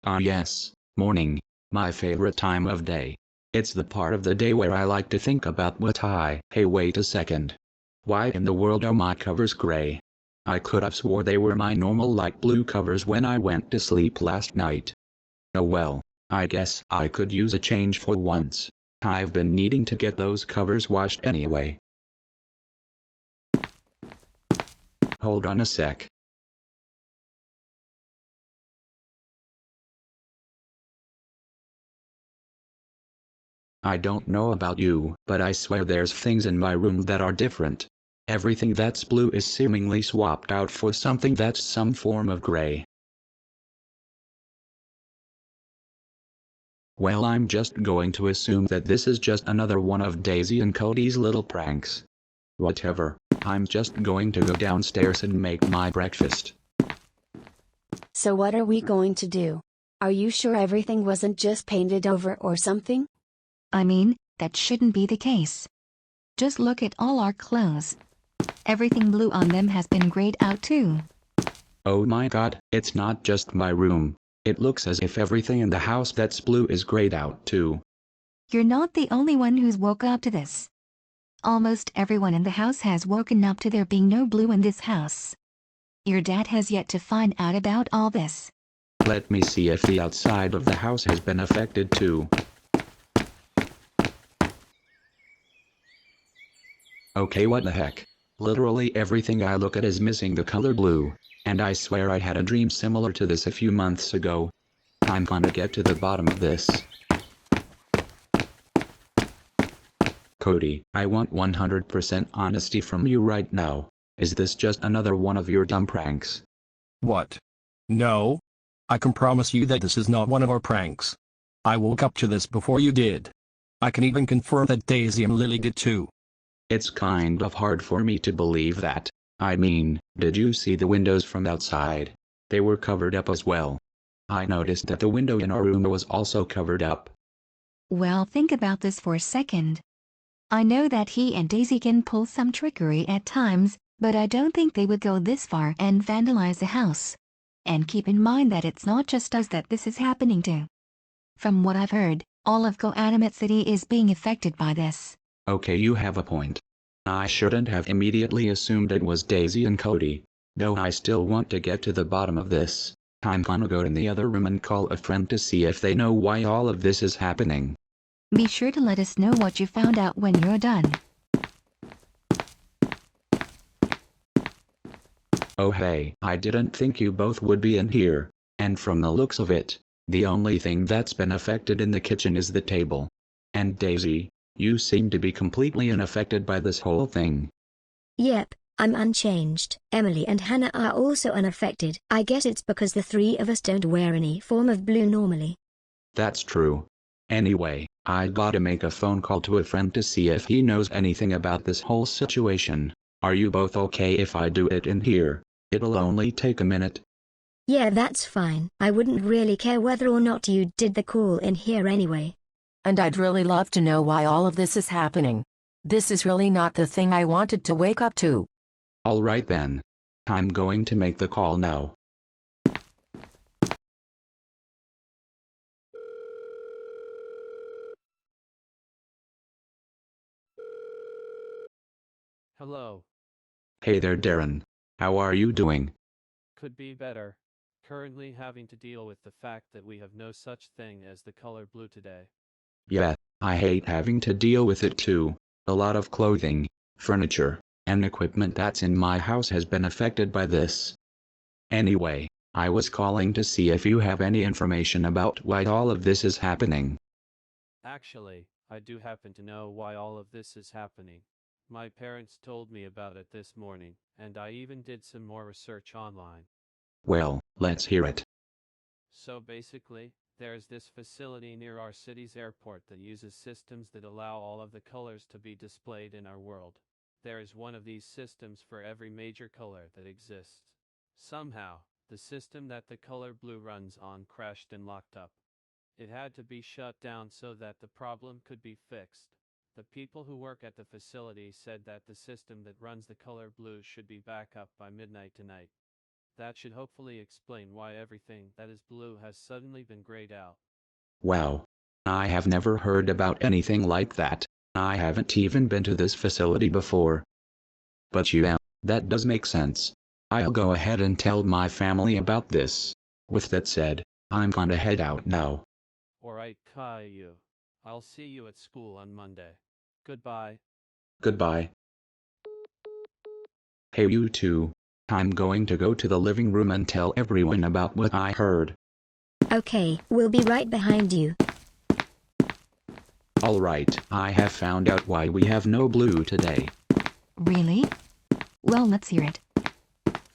Ah yes, morning, my favorite time of day. It's the part of the day where I like to think about Hey, wait a second. Why in the world are my covers gray? I could have swore they were my normal light blue covers when I went to sleep last night. Oh well, I guess I could use a change for once. I've been needing to get those covers washed anyway. Hold on a sec. I don't know about you, but I swear there's things in my room that are different. Everything that's blue is seemingly swapped out for something that's some form of gray. Well, I'm just going to assume that this is just another one of Daisy and Cody's little pranks. Whatever, I'm just going to go downstairs and make my breakfast. So what are we going to do? Are you sure everything wasn't just painted over or something? I mean, that shouldn't be the case. Just look at all our clothes. Everything blue on them has been grayed out too. Oh my god, it's not just my room. It looks as if everything in the house that's blue is grayed out too. You're not the only one who's woke up to this. Almost everyone in the house has woken up to there being no blue in this house. Your dad has yet to find out about all this. Let me see if the outside of the house has been affected too. Okay, what the heck? Literally everything I look at is missing the color blue. And I swear I had a dream similar to this a few months ago. I'm gonna get to the bottom of this. Cody, I want 100% honesty from you right now. Is this just another one of your dumb pranks? What? No. I can promise you that this is not one of our pranks. I woke up to this before you did. I can even confirm that Daisy and Lily did too. It's kind of hard for me to believe that. I mean, did you see the windows from outside? They were covered up as well. I noticed that the window in our room was also covered up. Well, think about this for a second. I know that he and Daisy can pull some trickery at times, but I don't think they would go this far and vandalize the house. And keep in mind that it's not just us that this is happening to. From what I've heard, all of GoAnimate City is being affected by this. Okay, you have a point. I shouldn't have immediately assumed it was Daisy and Cody. Though I still want to get to the bottom of this. I'm gonna go in the other room and call a friend to see if they know why all of this is happening. Be sure to let us know what you found out when you're done. Oh hey, I didn't think you both would be in here. And from the looks of it, the only thing that's been affected in the kitchen is the table. And Daisy, you seem to be completely unaffected by this whole thing. Yep, I'm unchanged. Emily and Hannah are also unaffected. I guess it's because the three of us don't wear any form of blue normally. That's true. Anyway, I gotta make a phone call to a friend to see if he knows anything about this whole situation. Are you both okay if I do it in here? It'll only take a minute. Yeah, that's fine. I wouldn't really care whether or not you did the call in here anyway. And I'd really love to know why all of this is happening. This is really not the thing I wanted to wake up to. Alright then. I'm going to make the call now. Hello. Hey there Darren. How are you doing? Could be better. Currently having to deal with the fact that we have no such thing as the color blue today. Yeah, I hate having to deal with it too. A lot of clothing, furniture, and equipment that's in my house has been affected by this. Anyway, I was calling to see if you have any information about why all of this is happening. Actually, I do happen to know why all of this is happening. My parents told me about it this morning, and I even did some more research online. Well, let's hear it. So basically, there's this facility near our city's airport that uses systems that allow all of the colors to be displayed in our world. There is one of these systems for every major color that exists. Somehow, the system that the color blue runs on crashed and locked up. It had to be shut down so that the problem could be fixed. The people who work at the facility said that the system that runs the color blue should be back up by midnight tonight. That should hopefully explain why everything that is blue has suddenly been grayed out. Wow. I have never heard about anything like that. I haven't even been to this facility before. But that does make sense. I'll go ahead and tell my family about this. With that said, I'm gonna head out now. Alright, Caillou. I'll see you at school on Monday. Goodbye. Goodbye. Hey you two. I'm going to go to the living room and tell everyone about what I heard. Okay, we'll be right behind you. Alright, I have found out why we have no blue today. Really? Well, let's hear it.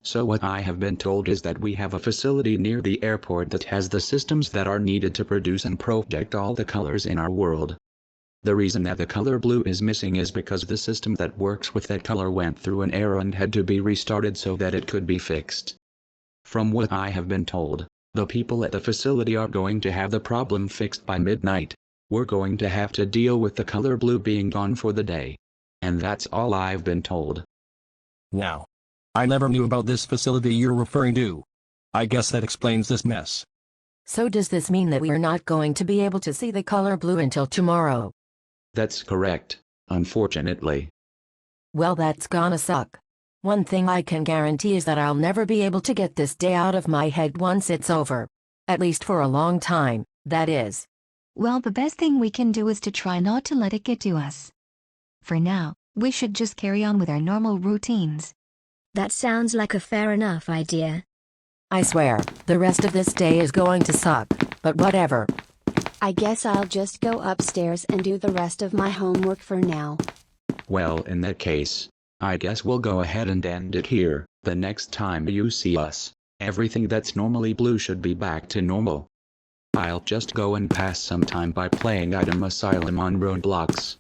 So what I have been told is that we have a facility near the airport that has the systems that are needed to produce and project all the colors in our world. The reason that the color blue is missing is because the system that works with that color went through an error and had to be restarted so that it could be fixed. From what I have been told, the people at the facility are going to have the problem fixed by midnight. We're going to have to deal with the color blue being gone for the day. And that's all I've been told. Now, I never knew about this facility you're referring to. I guess that explains this mess. So does this mean that we're not going to be able to see the color blue until tomorrow? That's correct, unfortunately. Well, that's gonna suck. One thing I can guarantee is that I'll never be able to get this day out of my head once it's over. At least for a long time, that is. Well, the best thing we can do is to try not to let it get to us. For now, we should just carry on with our normal routines. That sounds like a fair enough idea. I swear, the rest of this day is going to suck, but whatever. I guess I'll just go upstairs and do the rest of my homework for now. Well, in that case, I guess we'll go ahead and end it here. The next time you see us, everything that's normally blue should be back to normal. I'll just go and pass some time by playing Item Asylum on Roblox.